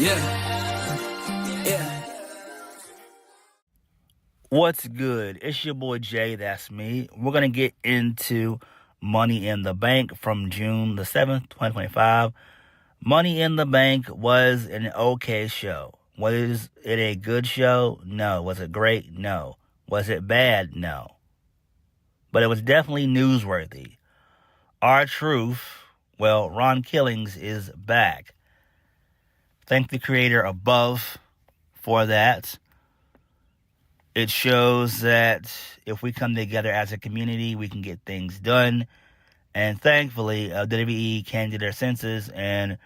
Yeah. What's good? It's your boy Jay, that's me. We're going to get into Money in the Bank from June the 7th, 2025. Money in the Bank was an okay show. Was it a good show? No. Was it great? No. Was it bad? No. But it was definitely newsworthy. R-Truth, well, Ron Killings is back. Thank the creator above for that. It shows that if we come together as a community, we can get things done. And thankfully, WWE came to their senses and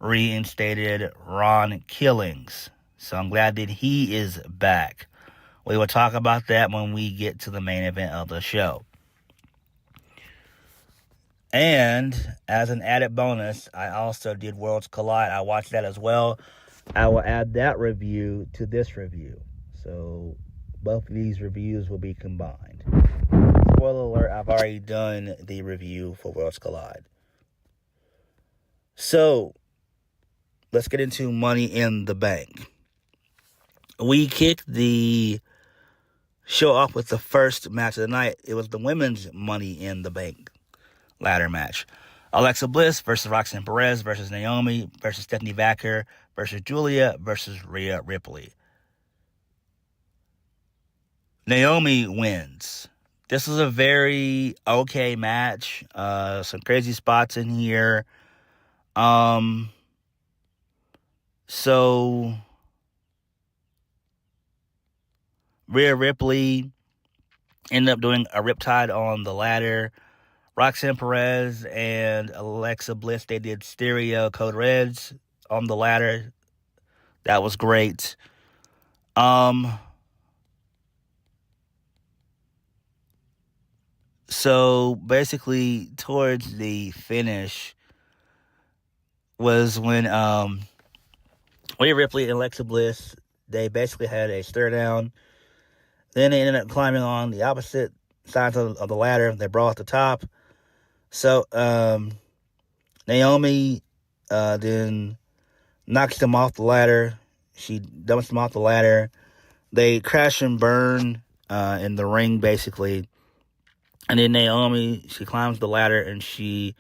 reinstated Ron Killings. So I'm glad that he is back. We will talk about that when we get to the main event of the show. And as an added bonus, I also did Worlds Collide. I watched that as well. I will add that review to this review. So both of these reviews will be combined. Spoiler alert, I've already done the review for Worlds Collide. So let's get into Money in the Bank. We kicked the show off with the first match of the night. It was the women's Money in the Bank ladder match. Alexa Bliss versus Roxanne Perez versus Naomi versus Stephanie Vaquer versus Julia versus Rhea Ripley. Naomi wins. This was a very okay match. Some crazy spots in here. So Rhea Ripley ended up doing a riptide on the ladder. Roxanne Perez and Alexa Bliss, they did stereo code reds on the ladder. That was great. So basically, towards the finish was when Rhea Ripley and Alexa Bliss, they basically had a stare down. Then they ended up climbing on the opposite sides of the ladder. They brought the top. So Naomi then knocks them off the ladder. She dumps them off the ladder. They crash and burn in the ring, basically. And then Naomi, she climbs the ladder and she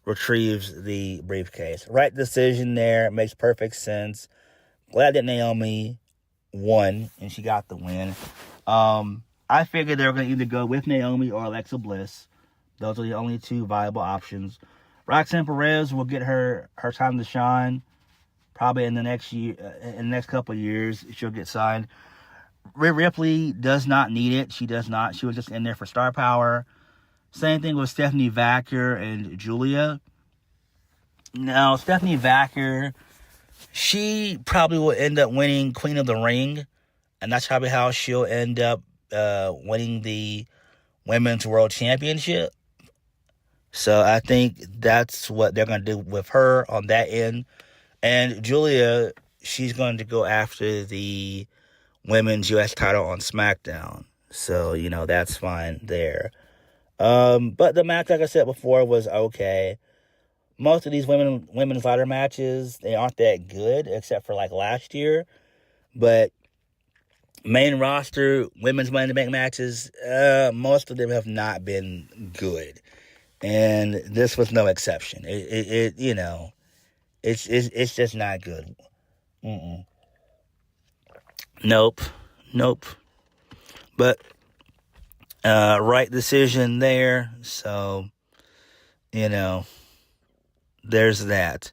retrieves the briefcase. Right decision there. It makes perfect sense. Glad that Naomi won and she got the win. I figured they were going to either go with Naomi or Alexa Bliss. Those are the only two viable options. Roxanne Perez will get her time to shine. Probably in the next year, in the next couple of years, she'll get signed. Rhea Ripley does not need it. She does not. She was just in there for star power. Same thing with Stephanie Vaquer and Julia. Now, Stephanie Vaquer, she probably will end up winning Queen of the Ring. And that's probably how she'll end up winning the Women's World Championship. So I think that's what they're going to do with her on that end. And Julia, she's going to go after the Women's U.S. title on SmackDown. So, that's fine there. But the match, like I said before, was okay. Most of these women's ladder matches, they aren't that good, except for like last year. But main roster women's Money in the Bank matches, most of them have not been good. And this was no exception. It's just not good. Nope. But right decision there. So, there's that.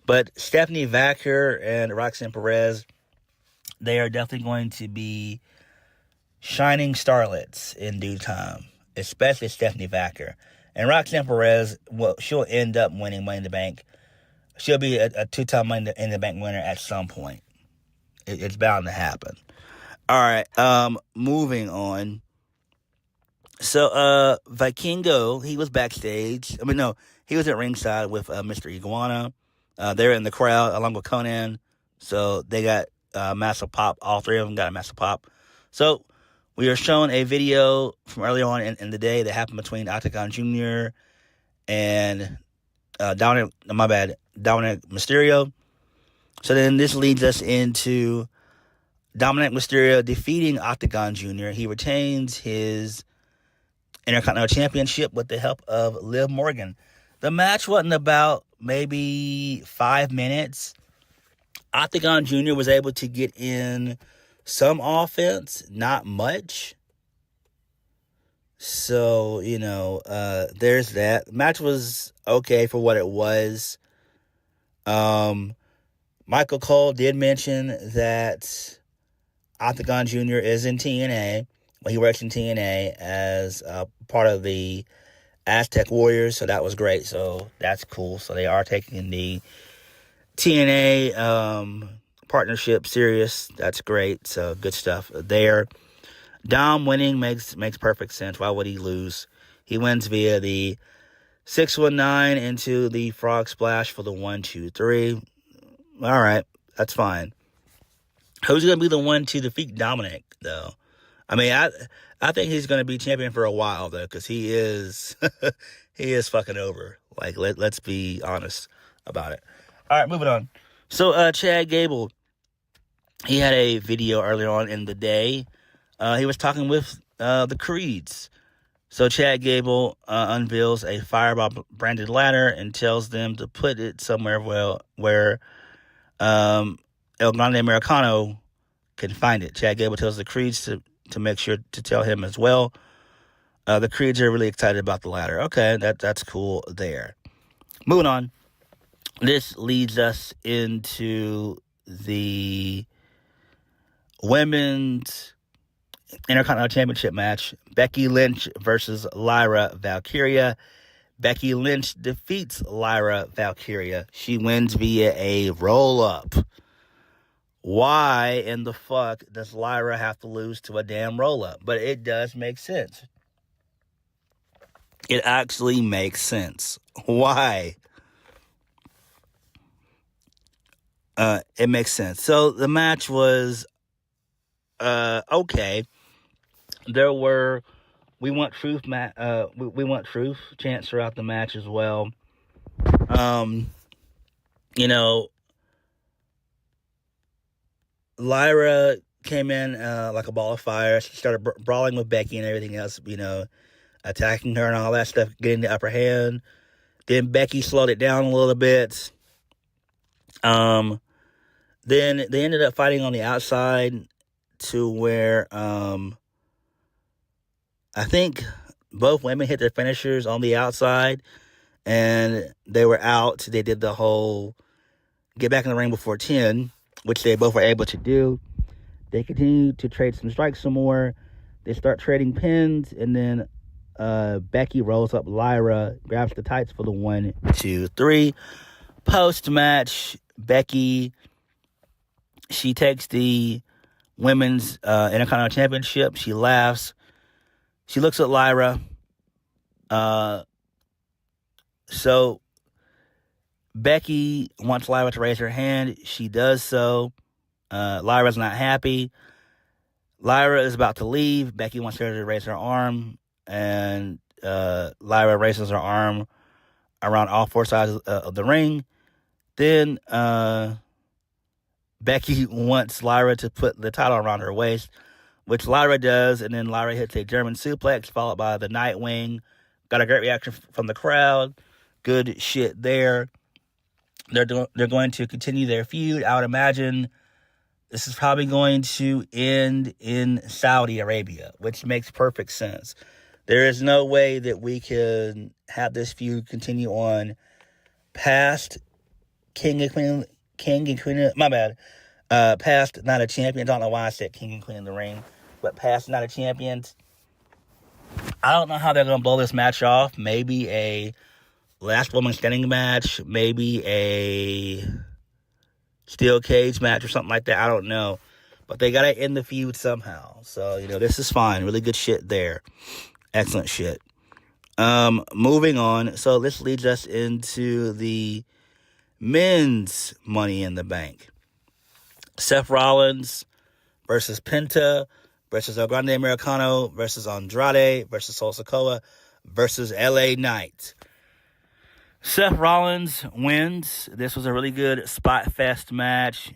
But Stephanie Vaquer and Roxanne Perez, they are definitely going to be shining starlets in due time, especially Stephanie Vaquer. And Roxanne Perez, well, she'll end up winning Money in the Bank. She'll be a two-time Money in the Bank winner at some point. It's bound to happen. All right, moving on. So, Vikingo, he was backstage. He was at ringside with Mr. Iguana. They're in the crowd along with Conan. So, they got massive pop. All three of them got a massive pop. So, we are shown a video from earlier on in the day that happened between Octagon Jr. and Dominic Mysterio. So then this leads us into Dominic Mysterio defeating Octagon Jr. He retains his Intercontinental Championship with the help of Liv Morgan. The match wasn't about maybe 5 minutes. Octagon Jr. was able to get in some offense, not much. So, there's that. The match was okay for what it was. Michael Cole did mention that Octagon Jr. is in TNA. Well, he works in TNA as part of the Aztec Warriors, so that was great. So that's cool. So they are taking the TNA partnership serious. That's great. So good stuff there. Dom winning makes perfect sense. Why would he lose? He wins via the 619 into the frog splash for the 1-2-3. All right, that's fine. Who's going to be the one to defeat Dominic, though? I mean, I think he's going to be champion for a while, though, because he is he is fucking over. Like, let's be honest about it. All right, moving on. So, Chad Gable, he had a video earlier on in the day. He was talking with the Creeds. So, Chad Gable unveils a Fireball-branded ladder and tells them to put it somewhere where El Grande Americano can find it. Chad Gable tells the Creeds to make sure to tell him as well. The Creeds are really excited about the ladder. Okay, that's cool there. Moving on. This leads us into the women's Intercontinental Championship match. Becky Lynch versus Lyra Valkyria. Becky Lynch defeats Lyra Valkyria. She wins via a roll-up. Why in the fuck does Lyra have to lose to a damn roll-up? But it does make sense. It actually makes sense. Why? It makes sense. So the match was okay. There were we want truth we want truth chants throughout the match as well. Lyra came in like a ball of fire. She started brawling with Becky and everything else, attacking her and all that stuff, getting the upper hand. Then Becky slowed it down a little bit. Then they ended up fighting on the outside to where I think both women hit their finishers on the outside and they were out. They did the whole get back in the ring before 10, which they both were able to do. They continue to trade some strikes some more. They start trading pins, and then Becky rolls up Lyra, grabs the tights for the 1-2-3. Post-match, Becky, she takes the women's Intercontinental Championship. She laughs. She looks at Lyra. So Becky wants Lyra to raise her hand. She does so. Lyra's not happy. Lyra is about to leave. Becky wants her to raise her arm, and Lyra raises her arm around all four sides of the ring. Then Becky wants Lyra to put the title around her waist, which Lyra does, and then Lyra hits a German suplex followed by the Nightwing. Got a great reaction from the crowd. Good shit there. They're going to continue their feud. I would imagine this is probably going to end in Saudi Arabia, which makes perfect sense. There is no way that we can have this feud continue on past King and Queen, my bad, past Night of Champions. I don't know why I said King and Queen in the ring, but past Night of Champions. I don't know how they're going to blow this match off. Maybe a last woman standing match, maybe a steel cage match or something like that. I don't know. But they got to end the feud somehow. So, this is fine. Really good shit there. Excellent shit. Moving on. So this leads us into the men's Money in the Bank. Seth Rollins versus Penta versus El Grande Americano versus Andrade versus Sol Sikoa versus LA Knight. Seth Rollins wins. This was a really good spot fest match.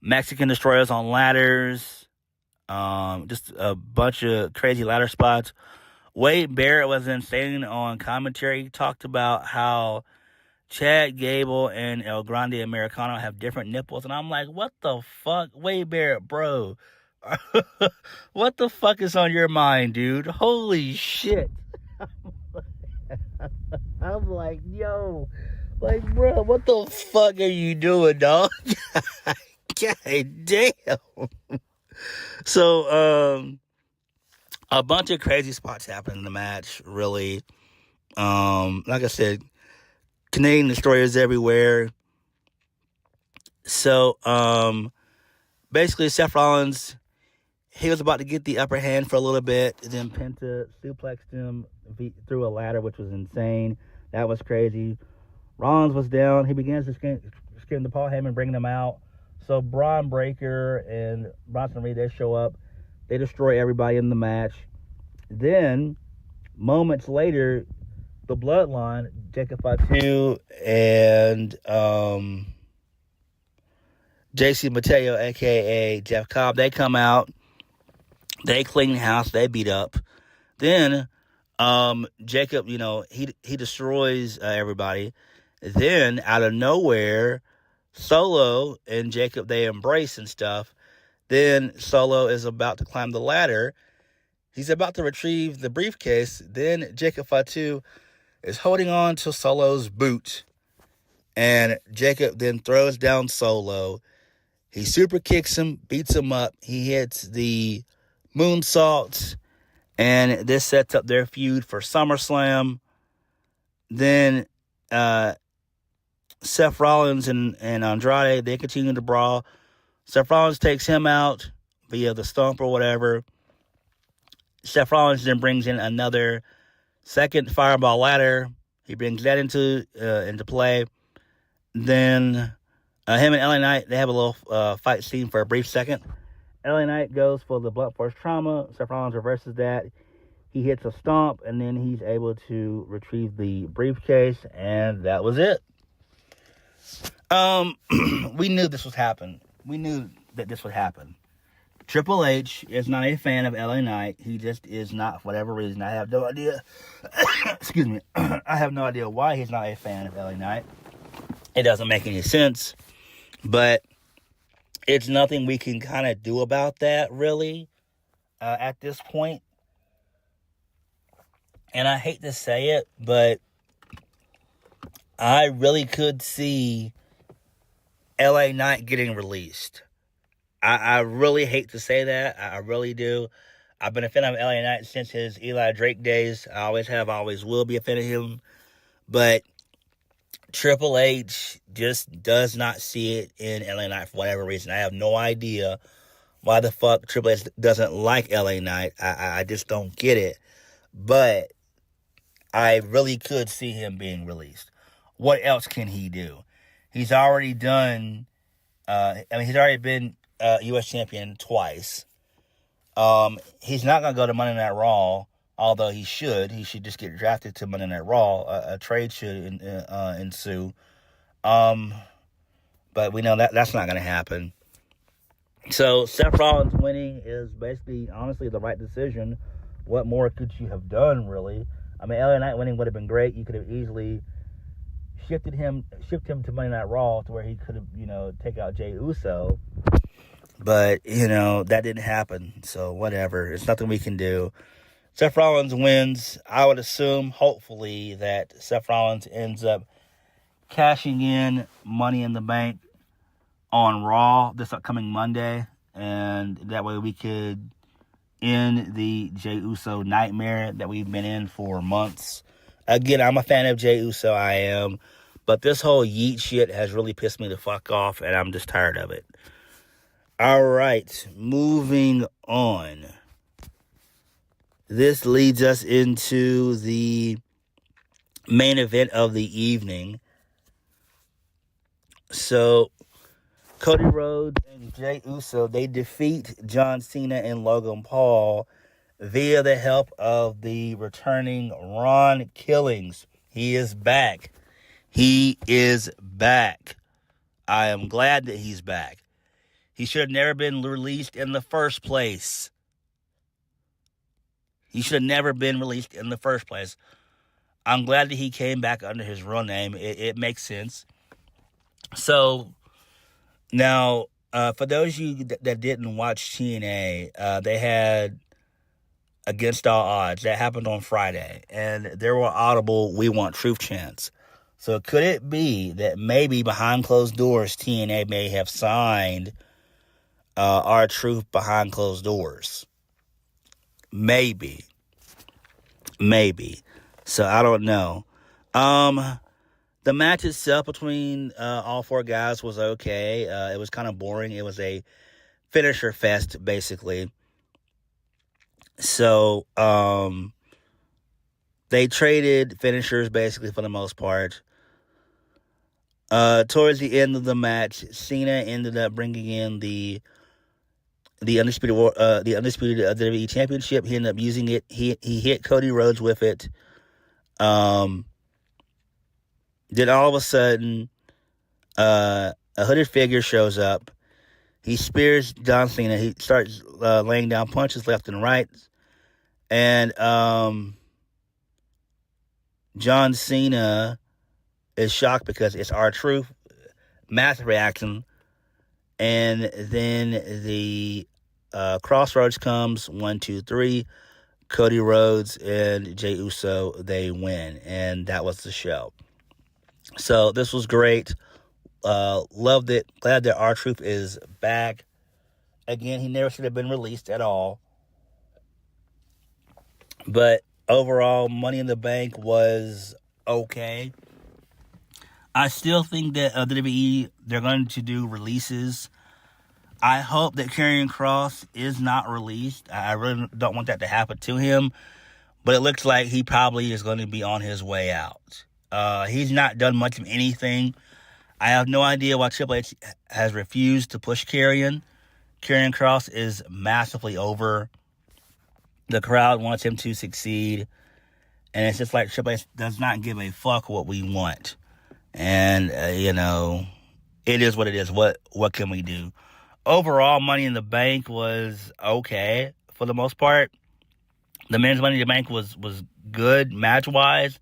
Mexican destroyers on ladders. Just a bunch of crazy ladder spots. Wade Barrett was insane on commentary. He talked about how Chad Gable and El Grande Americano have different nipples. And I'm like, what the fuck? Wade Barrett, bro. What the fuck is on your mind, dude? Holy shit. I'm like, yo. Like, bro, what the fuck are you doing, dog? God damn. So, a bunch of crazy spots happened in the match, really. Like I said, Canadian destroyers everywhere. So, basically, Seth Rollins, he was about to get the upper hand for a little bit. Then Penta suplexed him through a ladder, which was insane. That was crazy. Rollins was down. He begins to scream to Paul Heyman, bringing him out. So Braun Breaker and Bronson Reed, they show up. They destroy everybody in the match. Then, moments later, the Bloodline, Jacob Fatu and JC Mateo, a.k.a. Jeff Cobb, they come out. They clean house. They beat up. Then, Jacob, he destroys everybody. Then, out of nowhere, Solo and Jacob, they embrace and stuff. Then Solo is about to climb the ladder. He's about to retrieve the briefcase. Then Jacob Fatu is holding on to Solo's boot. And Jacob then throws down Solo. He super kicks him, beats him up. He hits the moonsault. And this sets up their feud for SummerSlam. Then Seth Rollins and Andrade, they continue to brawl. Seth Rollins takes him out via the stomp or whatever. Seth Rollins then brings in another second fireball ladder. He brings that into play. Then him and LA Knight, they have a little fight scene for a brief second. LA Knight goes for the blunt force trauma. Seth Rollins reverses that. He hits a stomp, and then he's able to retrieve the briefcase, and that was it. We knew this was happening. We knew that this would happen. Triple H is not a fan of LA Knight. He just is not, for whatever reason. I have no idea. Excuse me. I have no idea why he's not a fan of LA Knight. It doesn't make any sense. But it's nothing we can kind of do about that, really, at this point. And I hate to say it, but I really could see LA Knight getting released. I really hate to say that. I really do. I've been a fan of LA Knight since his Eli Drake days. I always have, always will be a fan of him. But Triple H just does not see it in LA Knight for whatever reason. I have no idea why the fuck Triple H doesn't like LA Knight. I just don't get it. But I really could see him being released. What else can he do? He's already done, he's already been U.S. champion twice. He's not going to go to Monday Night Raw, although he should. He should just get drafted to Monday Night Raw. A trade should ensue. But we know that's not going to happen. So Seth Rollins winning is basically, honestly, the right decision. What more could you have done, really? I mean, LA Knight winning would have been great. You could have easily shipped him to Monday Night Raw to where he could have, take out Jey Uso. But, that didn't happen. So, whatever. It's nothing we can do. Seth Rollins wins. I would assume, hopefully, that Seth Rollins ends up cashing in Money in the Bank on Raw this upcoming Monday. And that way we could end the Jey Uso nightmare that we've been in for months. Again, I'm a fan of Jey Uso. I am. But this whole yeet shit has really pissed me the fuck off, and I'm just tired of it. All right, moving on. This leads us into the main event of the evening. So, Cody Rhodes and Jey Uso, they defeat John Cena and Logan Paul via the help of the returning Ron Killings. He is back. He is back. I am glad that he's back. He should have never been released in the first place. He should have never been released in the first place. I'm glad that he came back under his real name. It makes sense. So, now, for those of you that didn't watch TNA, they had Against All Odds. That happened on Friday. And there were audible "We Want Truth" chants. So could it be that maybe behind closed doors, TNA may have signed R-Truth behind closed doors? Maybe. So I don't know. The match itself between all four guys was okay. It was kind of boring. It was a finisher fest, basically. So, they traded finishers, basically, for the most part. Towards the end of the match, Cena ended up bringing in the undisputed WWE Championship. He ended up using it. He hit Cody Rhodes with it. Then all of a sudden, a hooded figure shows up. He spears John Cena. He starts laying down punches left and right. And John Cena is shocked because it's R-Truth. Massive reaction. And then the Crossroads comes. 1, 2, 3. Cody Rhodes and Jey Uso, they win. And that was the show. So this was great. Loved it. Glad that R-Truth is back. Again, he never should have been released at all. But overall, Money in the Bank was okay. I still think that WWE, they're going to do releases. I hope that Karrion Kross is not released. I really don't want that to happen to him. But it looks like he probably is going to be on his way out. He's not done much of anything. I have no idea why Triple H has refused to push Karrion. Karrion Kross is massively over. The crowd wants him to succeed. And it's just like Triple H does not give a fuck what we want. And, it is what it is. What can we do? Overall, Money in the Bank was okay for the most part. The men's Money in the Bank was good match-wise.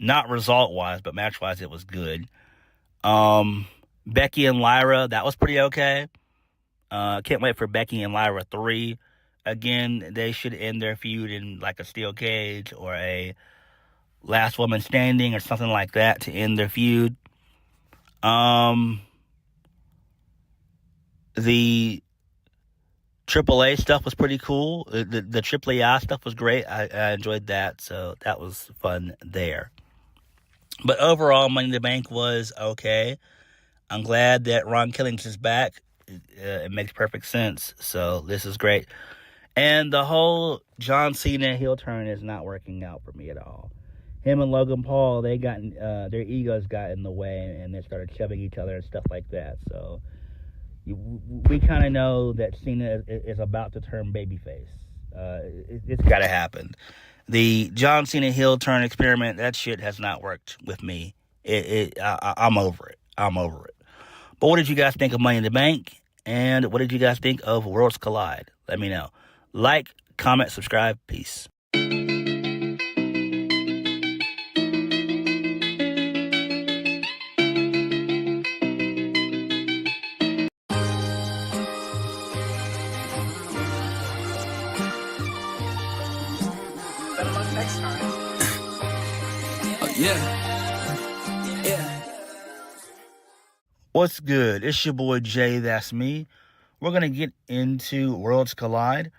Not result-wise, but match-wise it was good. Becky and Lyra, that was pretty okay. Can't wait for Becky and Lyra 3. Again, they should end their feud in like a steel cage or a last woman standing or something like that to end their feud. The AAA stuff was pretty cool. The AAA stuff was great. I enjoyed that, so that was fun there. But overall, Money in the Bank was okay. I'm glad that Ron Killings is back. It makes perfect sense, so this is great. And the whole John Cena heel turn is not working out for me at all. Him and Logan Paul, they got their egos got in the way, and they started shoving each other and stuff like that. So we kind of know that Cena is about to turn babyface. It's got to happen. The John Cena heel turn experiment, that shit has not worked with me. I'm over it. But what did you guys think of Money in the Bank? And what did you guys think of Worlds Collide? Let me know. Like, comment, subscribe. Peace. What's good? It's your boy JayThat'sMe. We're going to get into Worlds Collide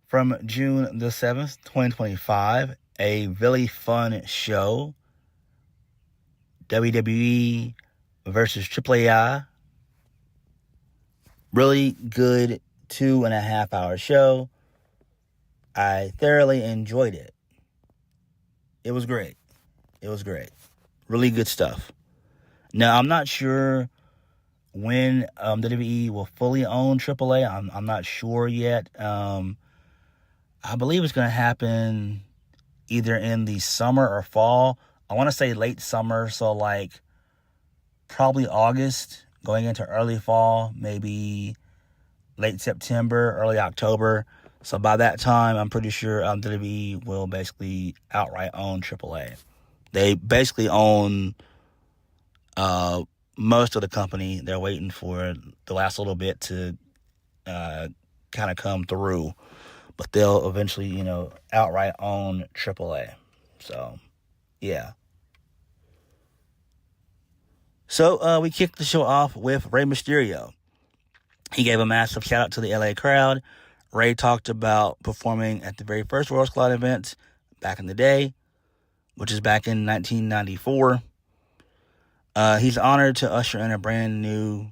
from June the 7th, 2025. A really fun show. WWE versus AAA. Really good 2.5 hour show. I thoroughly enjoyed it. It was great. Really good stuff. Now, I'm not sure when WWE will fully own AAA. I'm not sure yet. I believe it's going to happen either in the summer or fall. I want to say late summer, so like probably August, going into early fall, maybe late September, early October. So by that time, I'm pretty sure WWE will basically outright own AAA. They basically own most of the company. They're waiting for the last little bit to kind of come through, but they'll eventually, outright own AAA. So, yeah. So we kicked the show off with Rey Mysterio. He gave a massive shout out to the LA crowd. Rey talked about performing at the very first World Squad event back in the day, which is back in 1994. He's honored to usher in a brand new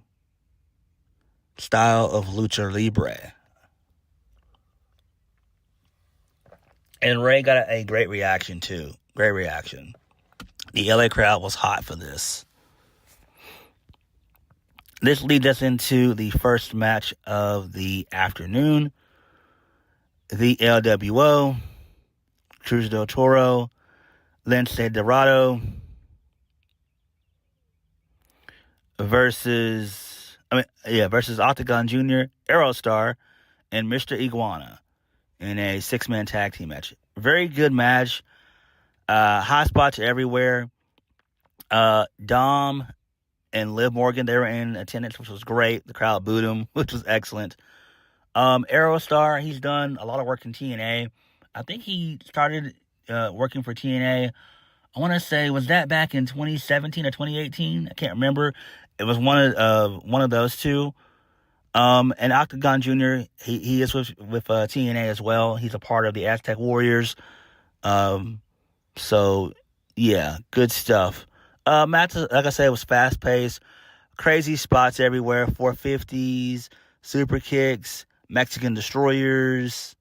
style of lucha libre. And Rey got a great reaction, too. Great reaction. The LA crowd was hot for this. This leads us into the first match of the afternoon. The LWO, Cruz del Toro, Lince Dorado versus Octagon Jr., Aerostar, and Mr. Iguana in a 6-man tag team match. Very good match. High spots everywhere. Dom and Liv Morgan, they were in attendance, which was great. The crowd booed him, which was excellent. Aerostar, he's done a lot of work in TNA. I think he started working for TNA. I want to say, was that back in 2017 or 2018? I can't remember. It was one of those two. And Octagon Jr., he is with TNA as well. He's a part of the Aztec Warriors. So yeah, good stuff. Match, like I said, was fast paced, crazy spots everywhere, 450s, super kicks, Mexican destroyers.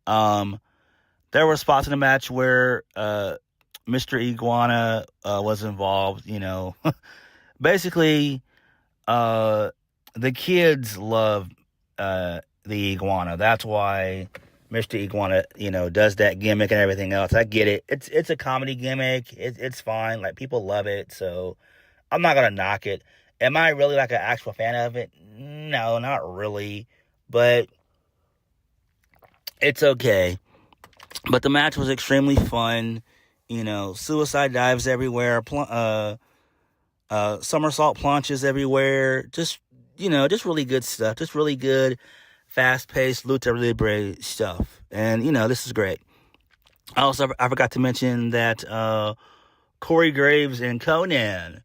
There were spots in the match where Mr. Iguana was involved. Basically, the kids love the Iguana. That's why Mr. Iguana, does that gimmick and everything else. I get it. It's a comedy gimmick. It's fine. Like, people love it, so I'm not gonna knock it. Am I really like an actual fan of it? No, not really. But it's okay. But the match was extremely fun. Suicide dives everywhere. Somersault plunges everywhere. Just really good stuff. Just really good, fast-paced lucha libre stuff. And, this is great. Also, I forgot to mention that Corey Graves and Conan,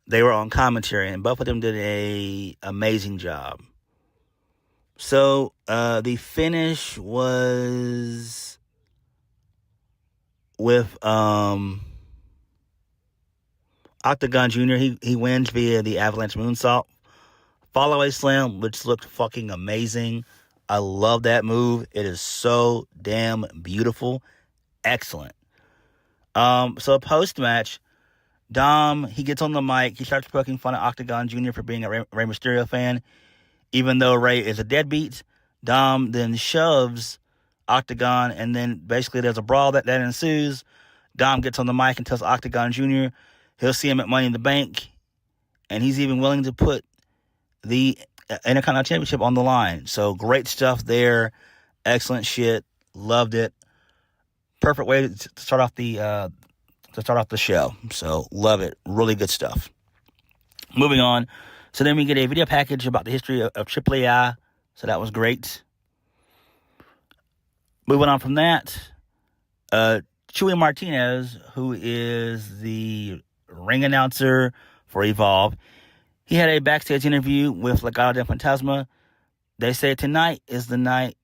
they were on commentary, and both of them did a amazing job. So, the finish was with Octagon Jr. He wins via the Avalanche Moonsault. Follow-away slam, which looked fucking amazing. I love that move. It is so damn beautiful. Excellent. So post-match, Dom, he gets on the mic. He starts poking fun at Octagon Jr. for being a Rey Mysterio fan. Even though Rey is a deadbeat, Dom then shoves Octagon, and then basically there's a brawl that ensues. Dom gets on the mic and tells Octagon Jr. he'll see him at Money in the Bank, and he's even willing to put the Intercontinental Championship on the line. So great stuff there. Excellent shit. Loved it. Perfect way to start off the show. So love it. Really good stuff. Moving on. So then we get a video package about the history of AAA. So that was great. Moving on from that, Chuy Martinez, who is the ring announcer for Evolve, he had a backstage interview with Legado del Fantasma. They say tonight is the night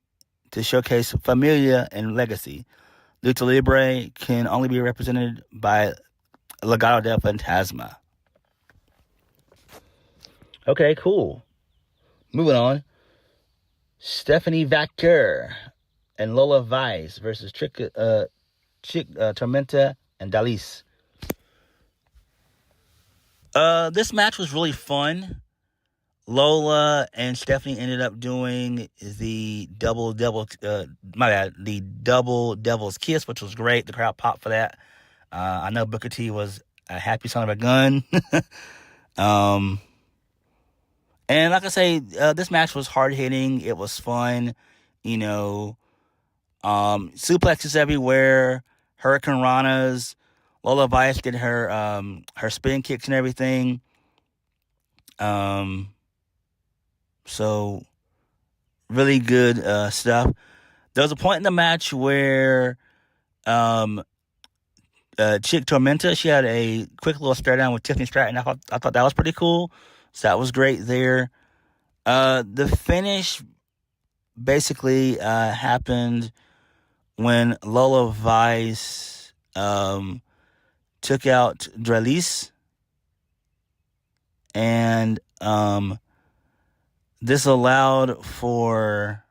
to showcase Familia and Legacy. Lucha Libre can only be represented by Legado del Fantasma. Okay, cool. Moving on. Stephanie Vaquer and Lola Vice versus Tormenta and Dalys. This match was really fun. Lola and Stephanie ended up doing the double devil's kiss, which was great. The crowd popped for that. I know Booker T was a happy son of a gun. And like I say, this match was hard hitting. It was fun. Suplexes everywhere, Hurricane Ranas. Lola Vice did her spin kicks and everything. So really good stuff. There was a point in the match where Chick Tormenta, she had a quick little stare down with Tiffany Stratton. I thought that was pretty cool. So that was great there. The finish basically happened when Lola Vice took out Drelis, and this allowed for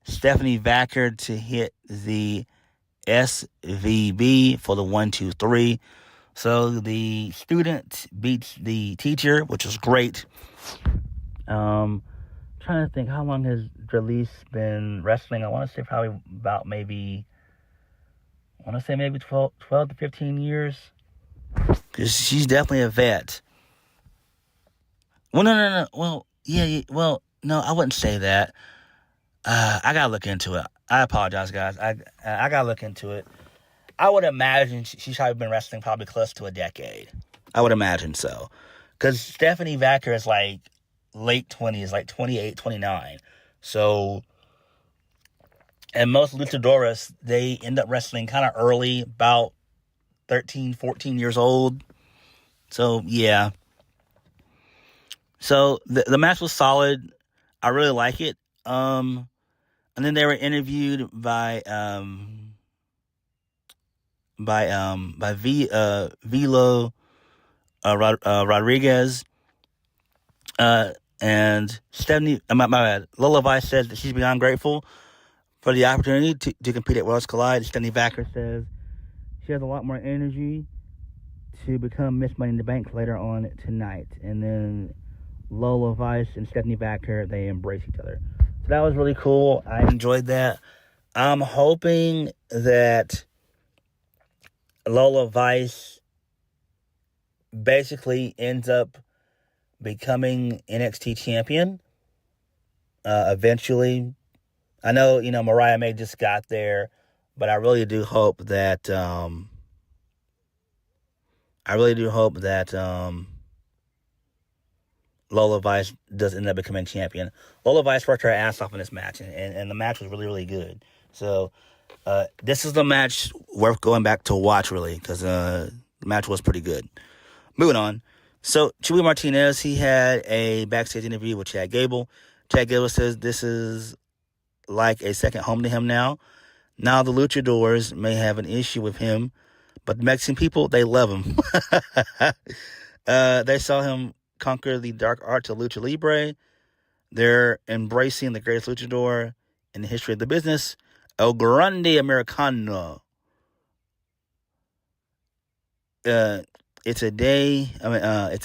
Stephanie Vacker to hit the SVB for the 1, 2, 3. So the student beats the teacher, which is great. Trying to think, how long has Drelis been wrestling? I want to say probably about maybe 12 to 15 years. Because she's definitely a vet. Well, no. Well, yeah. Well, no, I wouldn't say that. I gotta look into it. I apologize, guys. I gotta look into it. I would imagine she's probably been wrestling probably close to a decade. I would imagine so. Because Stephanie Vacker is like late 20s, like 28, 29. So, and most luchadoras, they end up wrestling kind of early, about 13, 14 years old. So, yeah. So, the match was solid. I really like it. And then they were interviewed by Vilo Rodriguez, and Stephanie. My bad. Lola Vice says that she's beyond grateful for the opportunity to compete at Worlds Collide. Stephanie Vacker says she has a lot more energy to become Miss Money in the Bank later on tonight. And then Lola Vice and Stephanie Vacker, they embrace each other. So that was really cool. I enjoyed that. I'm hoping that Lola Vice basically ends up becoming NXT champion eventually. I know, Mariah May just got there, but I really do hope that Lola Vice does end up becoming champion. Lola Vice worked her ass off in this match, and the match was really, really good. So this is the match worth going back to watch, really, because the match was pretty good. Moving on. So, Chewy Martinez, he had a backstage interview with Chad Gable. Chad Gable says this is like a second home to him now. Now the luchadors may have an issue with him, but the Mexican people, they love him. They saw him conquer the dark arts of Lucha Libre. They're embracing the greatest luchador in the history of the business, El Grande Americano. It's a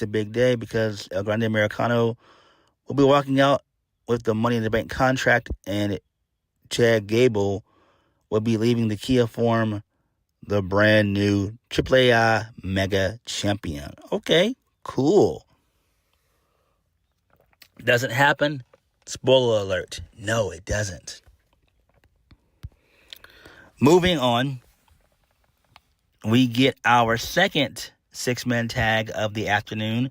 big day because El Grande Americano will be walking out with the Money in the Bank contract, and Chad Gable will be leaving the Kia form the brand new AAA Mega Champion. Okay, cool. Doesn't happen? Spoiler alert. No, it doesn't. Moving on, we get our second six-man tag of the afternoon.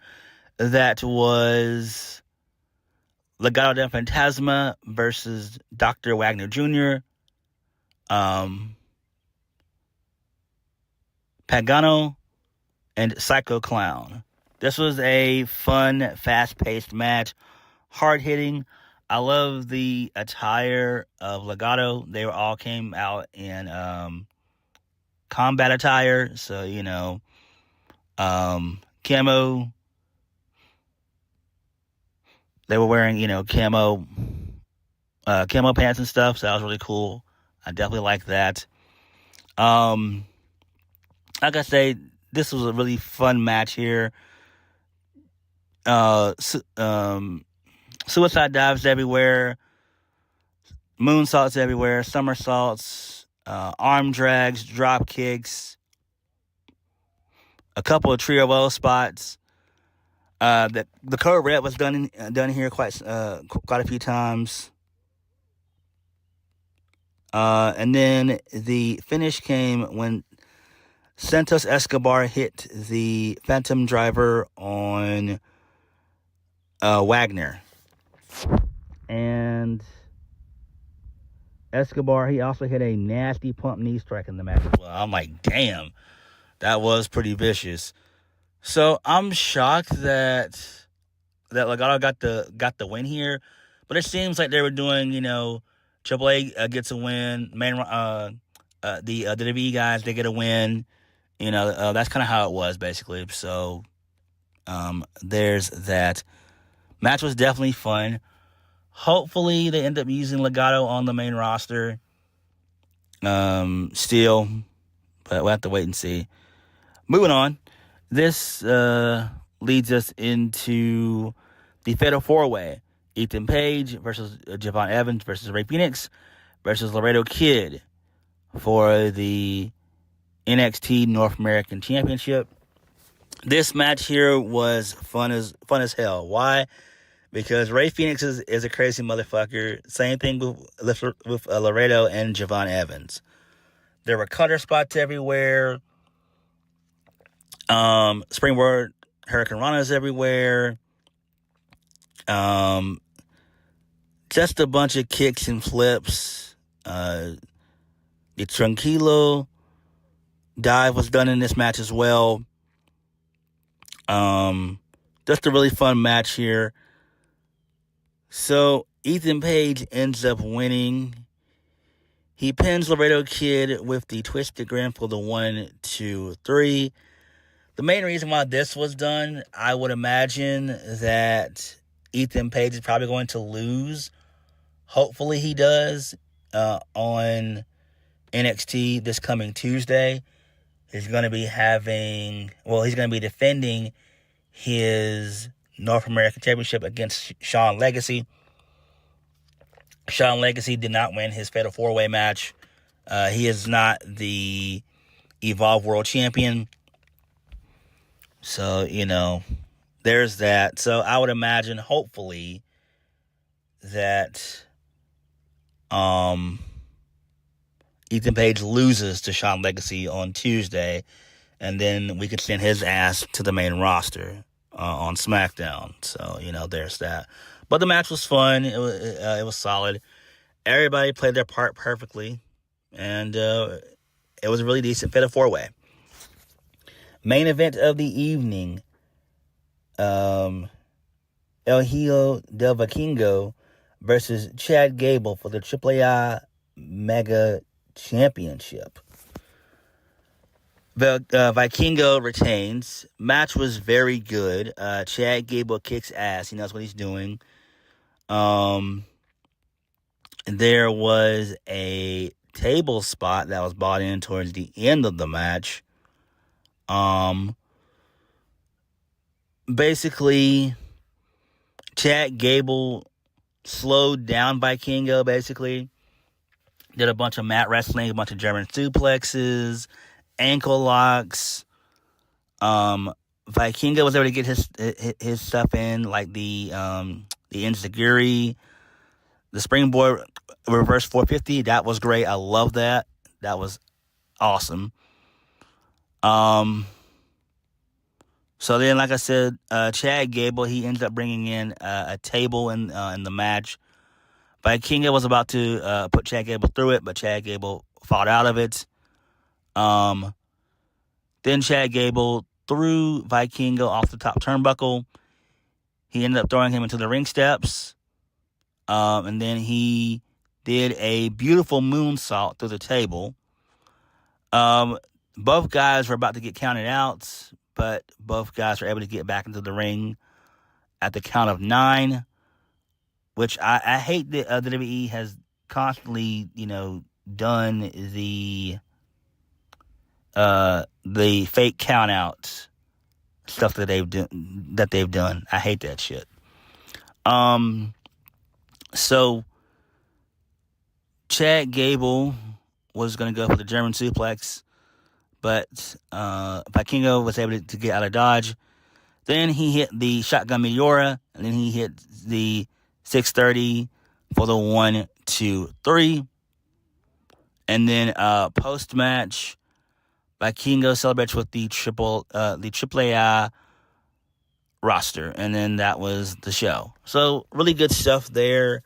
That was Legado del Fantasma versus Dr. Wagner Jr., Pagano, and Psycho Clown. This was a fun, fast-paced match. Hard-hitting. I love the attire of Legado. They all came out in combat attire. So, camo. They were wearing, camo pants and stuff. So that was really cool. I definitely like that. Like I say, this was a really fun match here. Suicide dives everywhere, moonsaults everywhere, somersaults, arm drags, drop kicks, a couple of trio well spots. The code red was done here quite a few times. And then the finish came when Santos Escobar hit the Phantom Driver on Wagner. And Escobar, he also hit a nasty pump knee strike in the match as well. I'm like, damn, that was pretty vicious. So I'm shocked that Legado got the win here, but it seems like they were doing, Triple A gets a win, the WWE guys, they get a win, that's kind of how it was basically. So there's that. Match was definitely fun. Hopefully they end up using Legado on the main roster. Still, but we'll have to wait and see. Moving on. This leads us into the Fatal 4-Way. Ethan Page versus Javon Evans versus Rey Fenix versus Laredo Kid for the NXT North American Championship. This match here was fun as hell. Why? Because Rey Fenix is a crazy motherfucker. Same thing with Laredo and Javon Evans. There were cutter spots everywhere. Springboard Hurricane Ranas everywhere. Just a bunch of kicks and flips. The Tranquilo dive was done in this match as well. Just a really fun match here. So Ethan Page ends up winning. He pins Laredo Kid with the Twisted Grip for the 1, 2, 3. The main reason why this was done, I would imagine that Ethan Page is probably going to lose. Hopefully he does on NXT this coming Tuesday. He's going to be defending his North American Championship against Shawn Legacy. Shawn Legacy did not win his Fatal 4-Way match. He is not the Evolve World Champion. So, there's that. So I would imagine, hopefully, that Ethan Page loses to Shawn Legacy on Tuesday, and then we could send his ass to the main roster on SmackDown. So, there's that. But the match was fun. It was solid. Everybody played their part perfectly, and it was a really decent Fatal 4-Way. Main event of the evening, El Hijo del Vikingo versus Chad Gable for the AAA Mega Championship. The Vikingo retains. Match was very good. Chad Gable kicks ass. He knows what he's doing. There was a table spot that was brought in towards the end of the match. Basically, Chad Gable slowed down Vikingo, basically. Did a bunch of mat wrestling, a bunch of German suplexes, ankle locks. Vikingo was able to get his stuff in, like the enziguri, the springboard reverse 450. That was great. I love that. That was awesome. So then, like I said, Chad Gable, he ends up bringing in a table in the match. Vikingo was about to put Chad Gable through it, but Chad Gable fought out of it. Then Chad Gable threw Vikingo off the top turnbuckle. He ended up throwing him into the ring steps. And then he did a beautiful moonsault through the table. Both guys were about to get counted out, but both guys were able to get back into the ring at the count of 9, which I hate that WWE has constantly, done the fake count out stuff that they've done. I hate that shit. So Chad Gable was going to go for the German suplex, but Vikingo was able to get out of dodge. Then he hit the shotgun Meteora, and then he hit the 630 for the 1, 2, 3. And then post-match, Vikingo celebrates with the AAA roster, and then that was the show. So really good stuff there.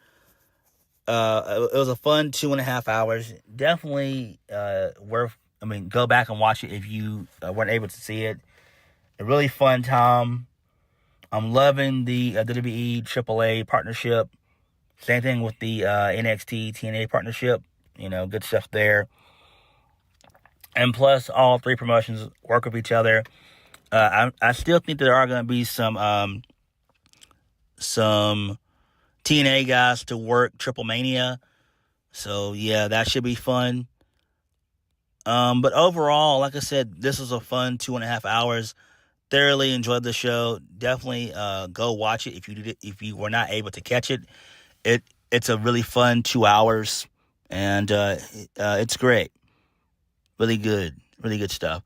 It was a fun 2.5 hours. Definitely worth. Go back and watch it if you weren't able to see it. A really fun time. I'm loving the WWE AAA partnership. Same thing with the NXT TNA partnership. Good stuff there. And plus, all three promotions work with each other. I still think there are going to be some TNA guys to work Triple Mania. So, yeah, that should be fun. But overall, like I said, this was a fun 2.5 hours. Thoroughly enjoyed the show. Definitely go watch it if you were not able to catch it. It's a really fun 2 hours, and it's great. Really good stuff.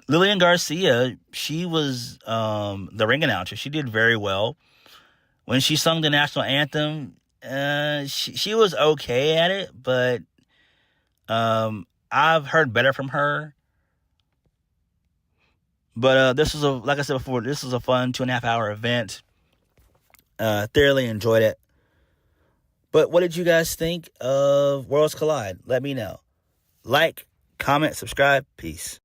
Lillian Garcia, she was the ring announcer. She did very well. When she sung the national anthem, she was okay at it, but I've heard better from her. But this was like I said before, this was a fun 2.5 hour event. Thoroughly enjoyed it. But what did you guys think of Worlds Collide? Let me know. Like, comment, subscribe. Peace.